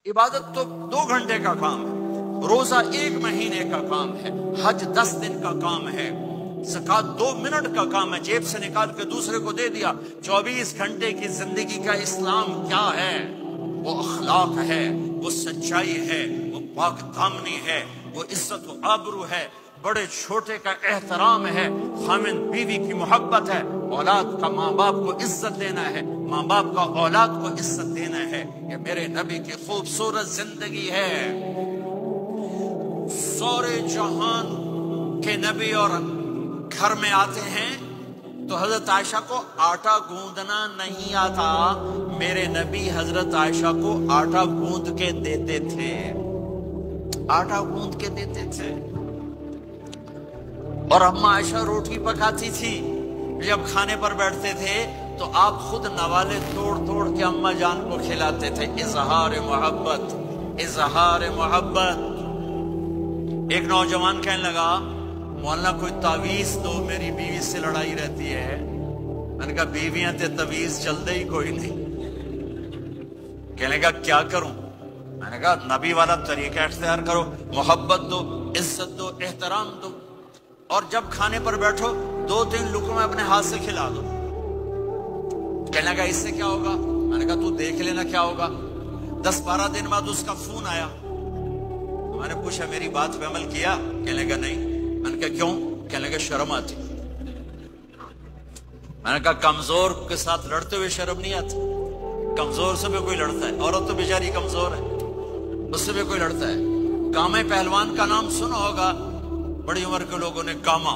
عبادت تو 2 گھنٹے کا کام ہے، روزہ 1 مہینے کا کام ہے، حج 10 دن کا کام ہے، زکوٰۃ 2 منٹ کا کام ہے، جیب سے نکال کے دوسرے کو دے دیا۔ 24 گھنٹے کی زندگی کا اسلام کیا ہے؟ وہ اخلاق ہے، وہ سچائی ہے، وہ پاک دامنی ہے، وہ عزت و آبرو ہے، بڑے چھوٹے کا احترام ہے، خامن بیوی کی محبت ہے، اولاد کا ماں باپ کو عزت دینا ہے، ماں باپ کا اولاد کو عزت دینا ہے۔ یہ میرے نبی کی خوبصورت زندگی ہے۔ سورے جہان کے نبی اور گھر میں آتے ہیں تو حضرت عائشہ کو آٹا گوندنا نہیں آتا، میرے نبی حضرت عائشہ کو آٹا گوند کے دیتے تھے، آٹا گوند کے دیتے تھے۔ اور اماں عائشہ روٹی پکاتی تھی، جب کھانے پر بیٹھتے تھے تو آپ خود نوالے توڑ توڑ کے اماں جان کو کھلاتے تھے۔ اظہار محبت، اظہار محبت۔ ایک نوجوان کہنے لگا مولانا کوئی تعویذ دو، میری بیوی سے لڑائی رہتی ہے۔ میں نے کہا بیویاں تے تعویذ چلتے ہی کوئی نہیں۔ کہنے لگا کیا کروں؟ میں نے کہا نبی والا طریقہ اختیار کرو، محبت دو، عزت دو، احترام دو، اور جب کھانے پر بیٹھو 2-3 لقمے اپنے ہاتھ سے کھلا دو۔ کہنے لگا اس سے کیا ہوگا؟ میں نے کہا تو دیکھ لینا کیا ہوگا۔ 10-12 دن بعد اس کا فون آیا، میں نے پوچھا میری بات پہ عمل کیا؟ کہنے لگا نہیں۔ میں نے کہا کیوں؟ کہنے لگا شرم آتی۔ میں نے کہا کمزور کے ساتھ لڑتے ہوئے شرم نہیں آتی؟ کمزور سے بھی کوئی لڑتا ہے، عورت تو بیچاری کمزور ہے، اس سے بھی کوئی لڑتا ہے۔ گامے پہلوان کا نام سنا ہوگا، بڑی عمر کے لوگوں نے۔ گاما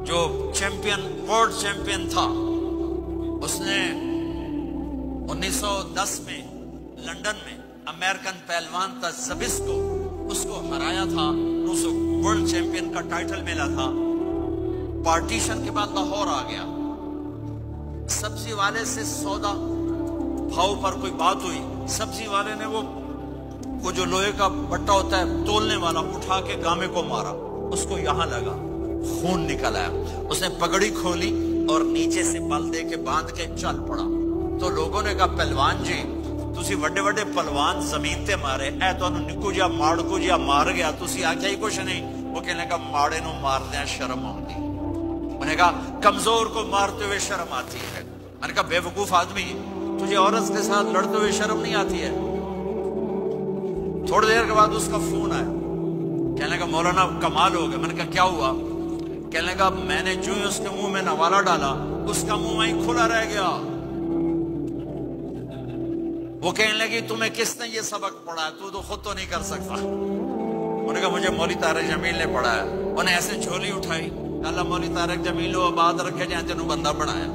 جو چیمپئن، ورلڈ چیمپئن تھا، اس نے 1910 میں لندن میں امریکن پہلوان تھا زبسکو، اس کو ہرایا تھا، اس کو ورلڈ چیمپئن کا ٹائٹل ملا تھا۔ پارٹیشن کے بعد لاہور آ گیا، سبزی والے سے سودا بھاؤ پر کوئی بات ہوئی، سبزی والے نے وہ جو لوہے کا بٹا ہوتا ہے تولنے والا اٹھا کے گامے کو مارا، اس کو یہاں لگا، خون نکل آیا۔ اس نے پگڑی کھولی اور نیچے سے بل دے کے باندھ کے چل پڑا۔ تو لوگوں نے کہا پہلوان جی تسی وڈے وڈے پہلوان زمین تے مارے، اے تو نکو جیا ماڑ کو جیا مار گیا، تسی آکھیا ہی کچھ نہیں۔ وہ کہنے لگا ماڑے نو مار دیا شرم آتی۔ انہوں نے کہا کمزور کو مارتے ہوئے شرم آتی ہے۔ میں نے کہا بے وقوف آدمی، تجھے عورت کے ساتھ لڑتے ہوئے شرم نہیں آتی ہے؟ تھوڑی دیر کے بعد اس کا فون آیا، کہنے لگا مولانا کمال ہو گیا۔ میں نے کہا کیا ہوا؟ کہنے لگا میں نے جو ہی اس کے منہ میں نوالا ڈالا، اس کا منہ وہیں کھلا رہ گیا۔ وہ کہنے لگی تمہیں کس نے یہ سبق پڑھا ہے؟ تو خود تو نہیں کر سکتا۔ انہوں نے کہا مجھے مولوی طارق جمیل نے پڑھایا۔ انہیں ایسے جھولی اٹھائی، اللہ مولوی طارق جمیل و آباد رکھے جہاں تینوں بندہ بنایا۔